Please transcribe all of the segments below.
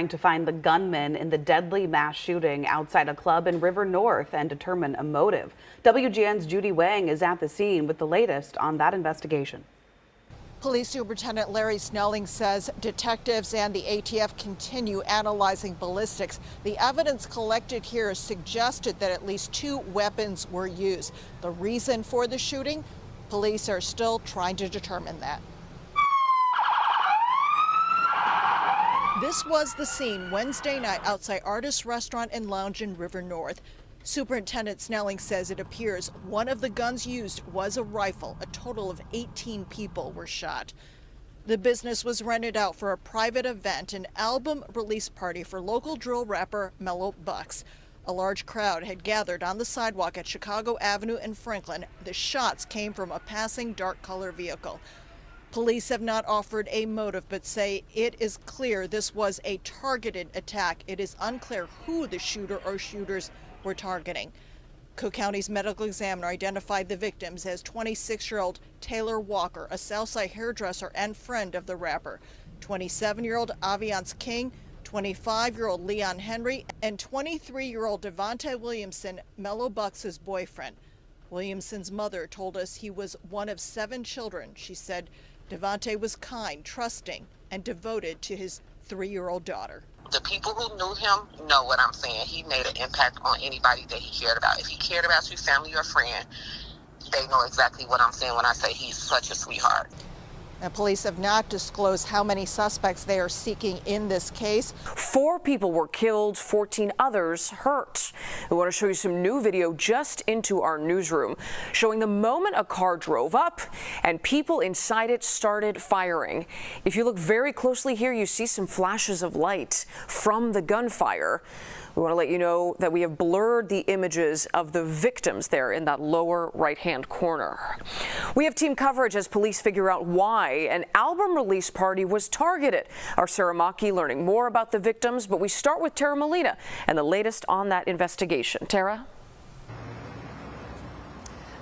Trying to find the gunman in the deadly mass shooting outside a club in River North and determine a motive. WGN's Judy Wang is at the scene with the latest on that investigation. Police Superintendent Larry Snelling says detectives and the ATF continue analyzing ballistics. The evidence collected here suggested that at least 2 weapons were used. The reason for the shooting? Police are still trying to determine that. This was the scene Wednesday night outside Artist Restaurant and Lounge in River North. Superintendent Snelling says it appears one of the guns used was a rifle. A total of 18 people were shot. The business was rented out for a private event, an album release party for local drill rapper Mello Buckzz. A large crowd had gathered on the sidewalk at Chicago Avenue and Franklin. The shots came from a passing dark color vehicle. Police have not offered a motive, but say it is clear this was a targeted attack. It is unclear who the shooter or shooters were targeting. Cook County's medical examiner identified the victims as 26-year-old Taylor Walker, a Southside hairdresser and friend of the rapper, 27-year-old Aviance King, 25-year-old Leon Henry, and 23-year-old Devontae Williamson, Mello Buckz's boyfriend. Williamson's mother told us he was one of 7 children. She said Devontae was kind, trusting, and devoted to his 3-year-old daughter. The people who knew him know what I'm saying. He made an impact on anybody that he cared about. If he cared about you, family or friend, they know exactly what I'm saying when I say he's such a sweetheart. Now, police have not disclosed how many suspects they are seeking in this case. 4 people were killed, 14 others hurt. We want to show you some new video just into our newsroom, showing the moment a car drove up and people inside it started firing. If you look very closely here, you see some flashes of light from the gunfire. We want to let you know that we have blurred the images of the victims there in that lower right-hand corner. We have team coverage as police figure out why an album release party was targeted. Our Sarah Maki learning more about the victims, but we start with Tara Molina and the latest on that investigation. Tara?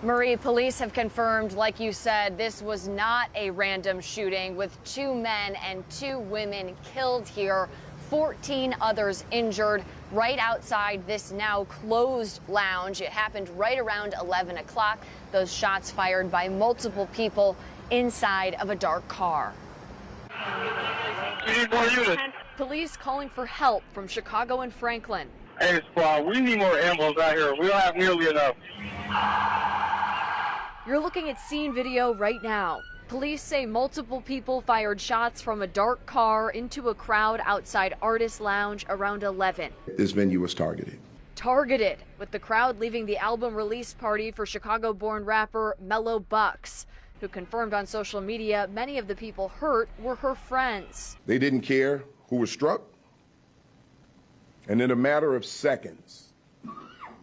Marie, police have confirmed, like you said, this was not a random shooting with 2 men and 2 women killed here, 14 others injured right outside this now closed lounge. It happened right around 11 o'clock. Those shots fired by multiple people inside of a dark car. We need more units. Police calling for help from Chicago and Franklin. Hey, squad, we need more ambulance out here. We don't have nearly enough. You're looking at scene video right now. Police say multiple people fired shots from a dark car into a crowd outside Artist Lounge around 11. This venue was targeted. Targeted, with the crowd leaving the album release party for Chicago-born rapper Mello Buckzz, who confirmed on social media many of the people hurt were her friends. They didn't care who was struck. And in a matter of seconds,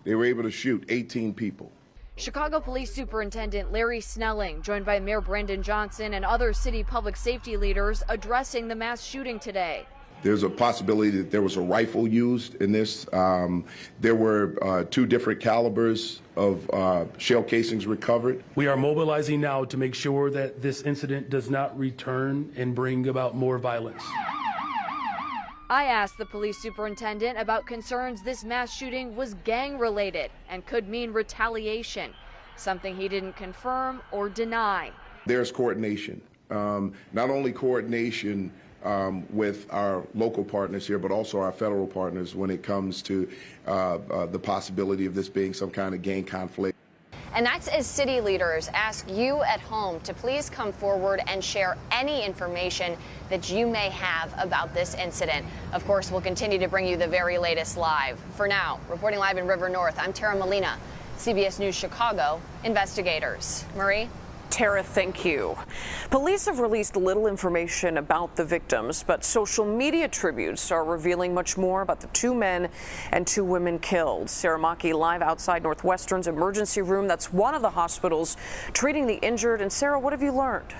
they were able to shoot 18 people. Chicago Police Superintendent Larry Snelling, joined by Mayor Brandon Johnson and other city public safety leaders addressing the mass shooting today. There's a possibility that there was a rifle used in this. There were 2 different calibers of shell casings recovered. We are mobilizing now to make sure that this incident does not return and bring about more violence. I asked the police superintendent about concerns this mass shooting was gang-related and could mean retaliation, something he didn't confirm or deny. There's coordination, not only coordination with our local partners here, but also our federal partners when it comes to the possibility of this being some kind of gang conflict. And that's as city leaders ask you at home to please come forward and share any information that you may have about this incident. Of course, we'll continue to bring you the very latest live. For now, reporting live in River North, I'm Tara Molina, CBS News Chicago Investigators. Marie? Tara, thank you. Police have released little information about the victims, but social media tributes are revealing much more about the 2 men and 2 women killed. Sarah Maki live outside Northwestern's emergency room. That's one of the hospitals treating the injured. And Sarah, what have you learned?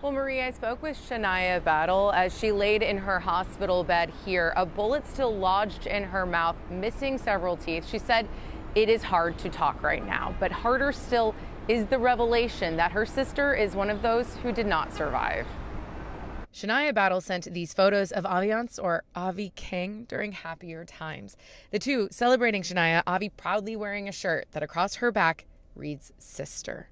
Well, Marie, I spoke with Shania Battle as she laid in her hospital bed here. A bullet still lodged in her mouth, missing several teeth. She said it is hard to talk right now, but harder still is the revelation that her sister is one of those who did not survive. Shania Battle sent these photos of Aviance, or Avi King, during happier times. The two celebrating Shania, Avi proudly wearing a shirt that across her back reads "Sister."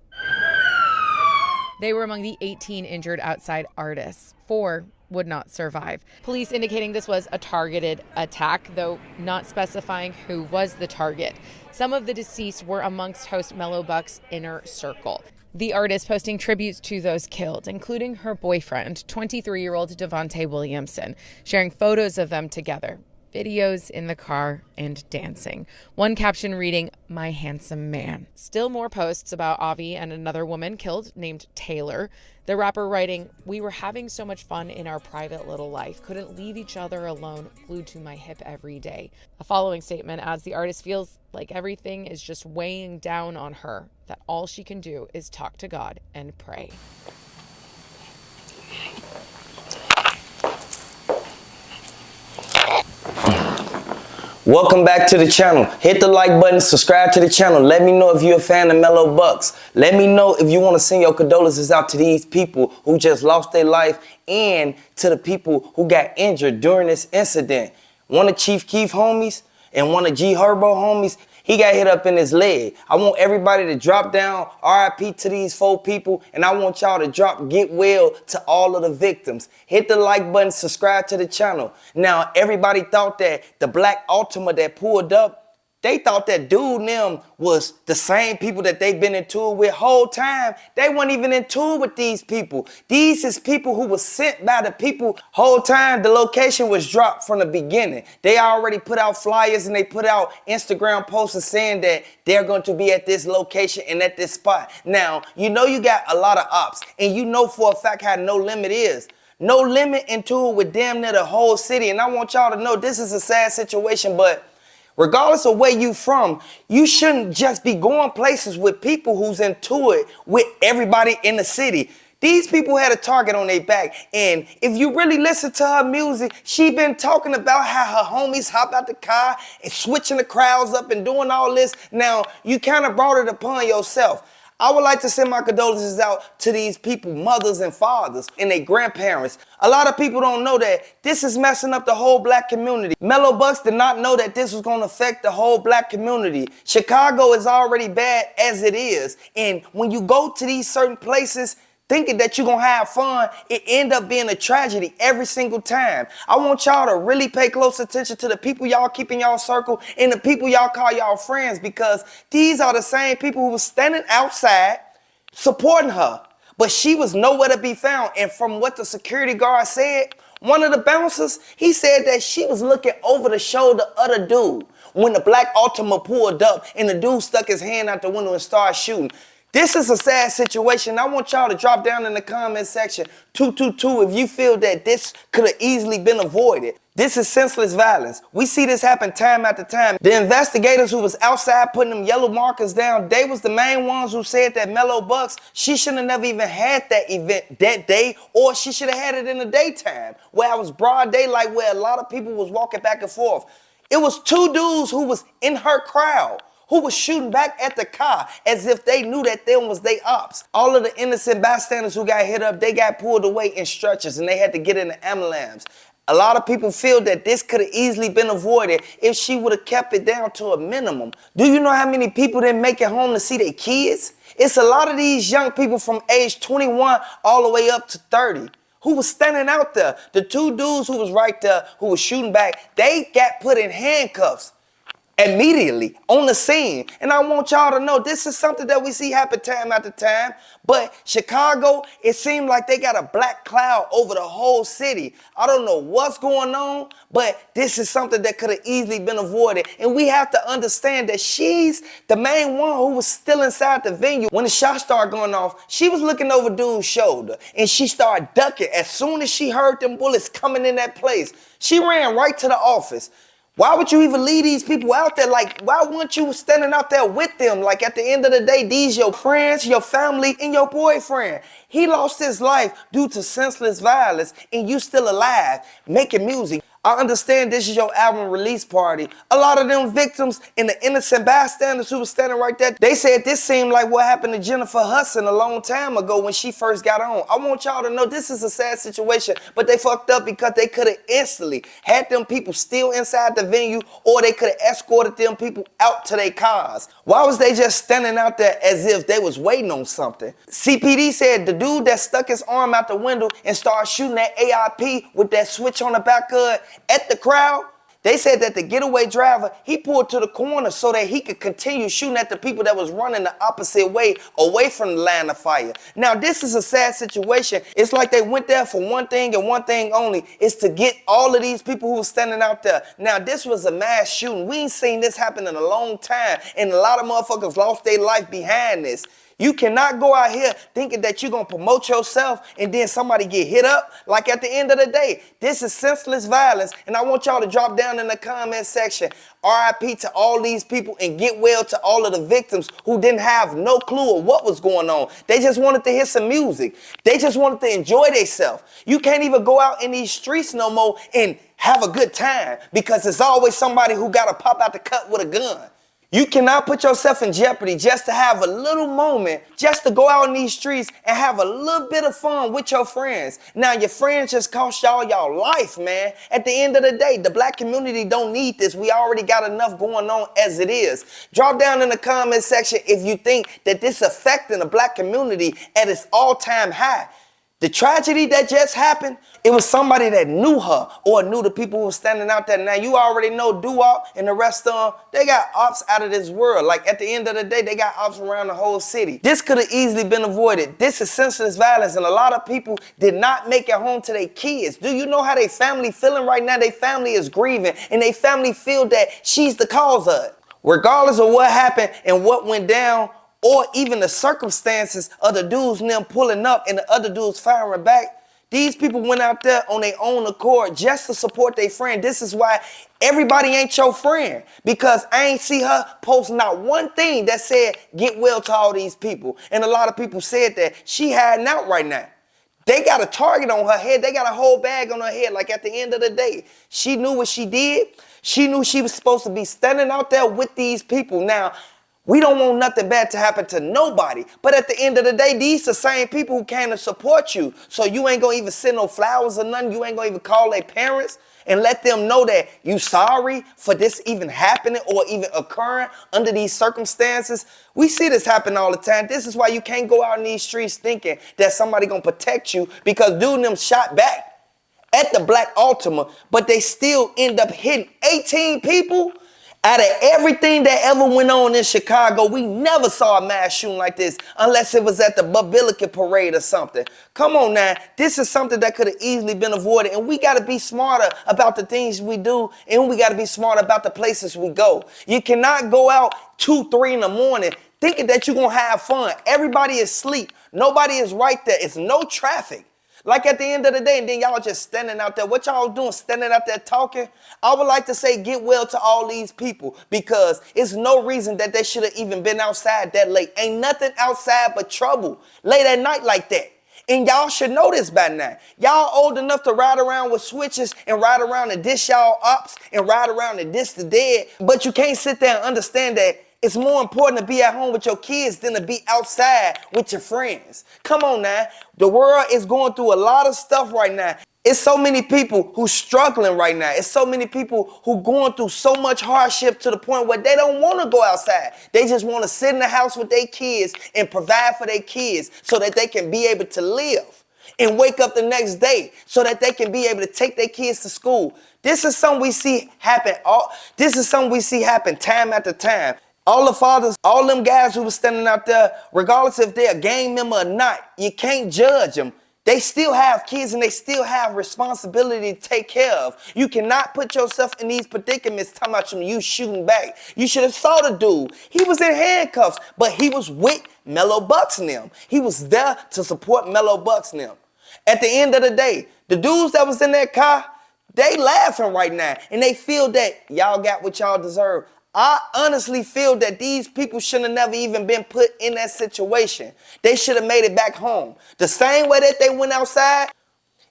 They were among the 18 injured outside artists. 4 would not survive. Police indicating this was a targeted attack, though not specifying who was the target. Some of the deceased were amongst host Mello Buckzz' inner circle. The artist posting tributes to those killed, including her boyfriend, 23-year-old Devontae Williamson, sharing photos of them together, videos in the car, and dancing. One caption reading, "My handsome man." Still more posts about Avi and another woman killed named Taylor. The rapper writing, "We were having so much fun in our private little life. Couldn't leave each other alone, glued to my hip every day." A following statement adds the artist feels like everything is just weighing down on her, that all she can do is talk to God and pray. Welcome back to the channel. Hit the like button, subscribe to the channel. Let me know if you're a fan of Mello Buckzz. Let me know if you want to send your condolences out to these people who just lost their life and to the people who got injured during this incident. One of Chief Keef homies and one of G Herbo homies, he got hit up in his leg. I want everybody to drop down RIP to these 4 people, and I want y'all to drop get well to all of the victims. Hit the like button, subscribe to the channel. Now, everybody thought that the black Altima that pulled up, they thought that dude and them was the same people that they've been in tour with whole time. They weren't even in tour with these people. These is people who was sent by the people whole time. The location was dropped from the beginning. They already put out flyers and they put out Instagram posts saying that they're going to be at this location and at this spot. Now, you know you got a lot of ops, and you know for a fact how No Limit is. No Limit in tour with damn near the whole city. And I want y'all to know this is a sad situation, but regardless of where you from, you shouldn't just be going places with people who's into it with everybody in the city. These people had a target on their back, and if you really listen to her music, she been talking about how her homies hop out the car and switching the crowds up and doing all this. Now, you kind of brought it upon yourself. I would like to send my condolences out to these people, mothers and fathers and their grandparents. A lot of people don't know that this is messing up the whole black community. Mello Buckzz did not know that this was going to affect the whole black community. Chicago is already bad as it is. And when you go to these certain places thinking that you're going to have fun, it end up being a tragedy every single time. I want y'all to really pay close attention to the people y'all keep in y'all circle and the people y'all call y'all friends, because these are the same people who were standing outside supporting her. But she was nowhere to be found. And from what the security guard said, one of the bouncers, he said that she was looking over the shoulder of the dude when the black Altima pulled up and the dude stuck his hand out the window and started shooting. This is a sad situation. I want y'all to drop down in the comment section 222 if you feel that this could have easily been avoided. This is senseless violence. We see this happen time after time. The investigators who was outside putting them yellow markers down, they was the main ones who said that Mello Buckzz, she should have never even had that event that day, or she should have had it in the daytime, where it was broad daylight, where a lot of people was walking back and forth. It was 2 dudes who was in her crowd who was shooting back at the car as if they knew that them was they ops. All of the innocent bystanders who got hit up, they got pulled away in stretchers and they had to get in the ambulance. A lot of people feel that this could have easily been avoided if she would have kept it down to a minimum. Do you know how many people didn't make it home to see their kids? It's a lot of these young people from age 21 all the way up to 30 who was standing out there. The 2 dudes who was right there who was shooting back, they got put in handcuffs immediately on the scene. And I want y'all to know this is something that we see happen time after time. But Chicago, it seemed like they got a black cloud over the whole city. I don't know what's going on, but this is something that could have easily been avoided. And we have to understand that she's the main one who was still inside the venue. When the shots started going off, she was looking over dude's shoulder and she started ducking. As soon as she heard them bullets coming in that place, she ran right to the office. Why would you even leave these people out there? Like, why weren't you standing out there with them? Like, at the end of the day, these your friends, your family, and your boyfriend. He lost his life due to senseless violence, and you still alive, making music. I understand this is your album release party. A lot of them victims and the innocent bystanders who were standing right there, they said this seemed like what happened to Jennifer Hudson a long time ago when she first got on. I want y'all to know this is a sad situation, but they fucked up because they could have instantly had them people still inside the venue, or they could have escorted them people out to their cars. Why was they just standing out there as if they was waiting on something? CPD said the dude that stuck his arm out the window and started shooting that AIP with that switch on the back of it at the crowd, they said that the getaway driver, he pulled to the corner so that he could continue shooting at the people that was running the opposite way away from the line of fire. Now, this is a sad situation. It's like they went there for one thing and one thing only, is to get all of these people who were standing out there. Now, this was a mass shooting. We ain't seen this happen in a long time, and a lot of motherfuckers lost their life behind this. You cannot go out here thinking that you're going to promote yourself and then somebody get hit up. Like at the end of the day, this is senseless violence. And I want y'all to drop down in the comment section, RIP to all these people and get well to all of the victims who didn't have no clue of what was going on. They just wanted to hear some music. They just wanted to enjoy themselves. You can't even go out in these streets no more and have a good time because there's always somebody who got to pop out the cut with a gun. You cannot put yourself in jeopardy just to have a little moment, just to go out in these streets and have a little bit of fun with your friends. Now, your friends just cost y'all life, man. At the end of the day, the black community don't need this. We already got enough going on as it is. Drop down in the comment section if you think that this is affecting the black community at its all-time high. The tragedy that just happened, it was somebody that knew her or knew the people who were standing out there. Now, you already know Doo-Wop and the rest of them, they got ops out of this world. Like, at the end of the day, they got ops around the whole city. This could have easily been avoided. This is senseless violence, and a lot of people did not make it home to their kids. Do you know how their family feeling right now? Their family is grieving, and their family feel that she's the cause of it. Regardless of what happened and what went down, or even the circumstances of the dudes and them pulling up and the other dudes firing back, these people went out there on their own accord just to support their friend. This is why everybody ain't your friend, because I ain't see her post not one thing that said get well to all these people. And a lot of people said that she hiding out right now. They got a target on her head. They got a whole bag on her head. Like, at the end of the day, she knew what she did. She knew she was supposed to be standing out there with these people. Now, we don't want nothing bad to happen to nobody. But at the end of the day, these the same people who came to support you. So you ain't going to even send no flowers or nothing. You ain't going to even call their parents and let them know that you sorry for this even happening or even occurring under these circumstances. We see this happen all the time. This is why you can't go out in these streets thinking that somebody going to protect you, because dude and them shot back at the Black Ultima, but they still end up hitting 18 people. Out of everything that ever went on in Chicago, we never saw a mass shooting like this unless it was at the Babilika parade or something. Come on now, this is something that could have easily been avoided, and we got to be smarter about the things we do, and we got to be smarter about the places we go. You cannot go out 2, 3 in the morning thinking that you're going to have fun. Everybody is asleep. Nobody is right there. It's no traffic. Like, at the end of the day, and then y'all just standing out there. What y'all doing, standing out there talking? I would like to say get well to all these people, because it's no reason that they should have even been outside that late. Ain't nothing outside but trouble late at night like that. And y'all should know this by now. Y'all old enough to ride around with switches and ride around and dish y'all ops and ride around and dish the dead. But you can't sit there and understand that it's more important to be at home with your kids than to be outside with your friends. Come on now. The world is going through a lot of stuff right now. It's so many people who struggling right now. It's so many people who going through so much hardship to the point where they don't want to go outside. They just want to sit in the house with their kids and provide for their kids so that they can be able to live and wake up the next day so that they can be able to take their kids to school. This is something we see happen. This is something we see happen time after time. All the fathers, all them guys who were standing out there, regardless if they're a gang member or not, you can't judge them. They still have kids and they still have responsibility to take care of. You cannot put yourself in these predicaments talking about you shooting back. You should have saw the dude. He was in handcuffs, but he was with Mello, Buckzz and them. He was there to support Mello, Buckzz and them. At the end of the day, the dudes that was in that car, they laughing right now. And they feel that y'all got what y'all deserve. I honestly feel that these people should have never even been put in that situation. They should have made it back home. The same way that they went outside,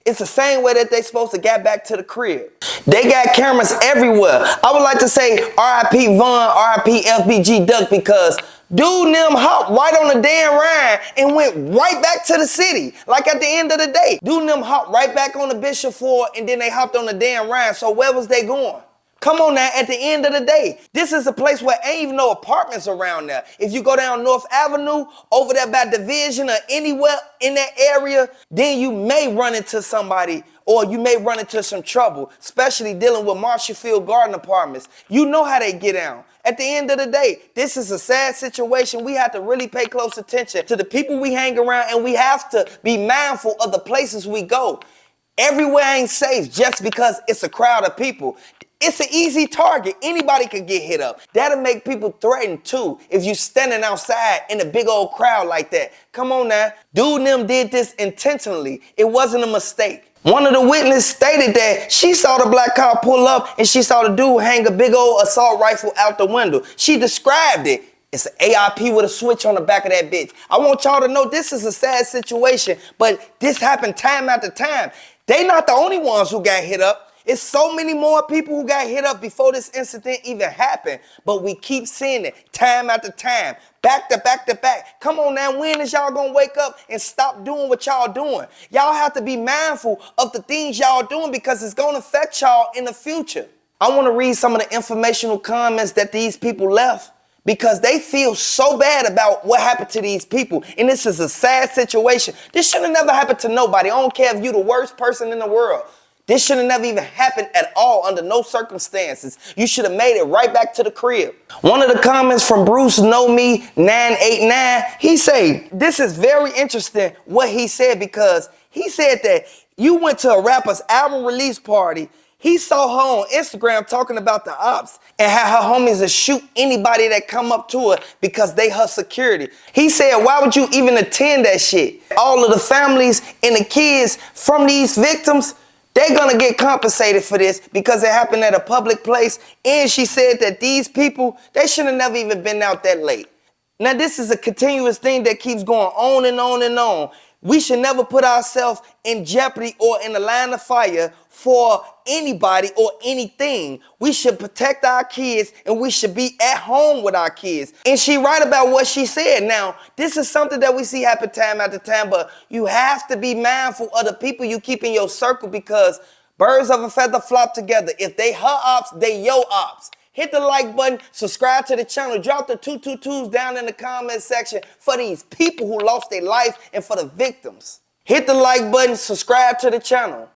It's the same way that they supposed to get back to the crib. They got cameras everywhere. I would like to say RIP Vaughn, RIP FBG Duck, because dude and them hopped right on the damn ride and went right back to the city. Like at the end of the day, dude and them hopped right back on the Bishop Ford and then they hopped on the damn ride. So where was they going? Come on now, at the end of the day, this is a place where ain't even no apartments around there. If you go down North Avenue, over there by Division or anywhere in that area, then you may run into somebody or you may run into some trouble, especially dealing with Marshallfield Garden Apartments. You know how they get down. At the end of the day, this is a sad situation. We have to really pay close attention to the people we hang around, and we have to be mindful of the places we go. Everywhere ain't safe just because it's a crowd of people. It's an easy target. Anybody could get hit up. That'll make people threatened too if you standing outside in a big old crowd like that. Come on now. Dude and them did this intentionally. It wasn't a mistake. One of the witnesses stated that she saw the black car pull up and she saw the dude hang a big old assault rifle out the window. She described it. It's an AIP with a switch on the back of that bitch. I want y'all to know this is a sad situation, but this happened time after time. They not the only ones who got hit up. It's so many more people who got hit up before this incident even happened. But we keep seeing it time after time, back to back to back. Come on now, when is y'all gonna wake up and stop doing what y'all doing? Y'all have to be mindful of the things y'all doing because it's gonna affect y'all in the future. I wanna read some of the informational comments that these people left because they feel so bad about what happened to these people. And this is a sad situation. This should have never happened to nobody. I don't care if you're the worst person in the world. This should have never even happened at all under no circumstances. You should have made it right back to the crib. One of the comments from Bruce Know Me 989, he said, this is very interesting what he said because he said that you went to a rapper's album release party. He saw her on Instagram talking about the ops and how her homies will shoot anybody that come up to her because they her security. He said, why would you even attend that shit? All of the families and the kids from these victims, they're gonna get compensated for this because it happened at a public place. And she said that these people, they should have never even been out that late. Now this is a continuous thing that keeps going on and on and on. We should never put ourselves in jeopardy or in the line of fire for anybody or anything. We should protect our kids and we should be at home with our kids. And she right about what she said. Now, this is something that we see happen time after time, but you have to be mindful of the people you keep in your circle because birds of a feather flock together. If they her ops, they your ops. Hit the like button, subscribe to the channel, drop the 222s down in the comment section for these people who lost their life and for the victims. Hit the like button, subscribe to the channel.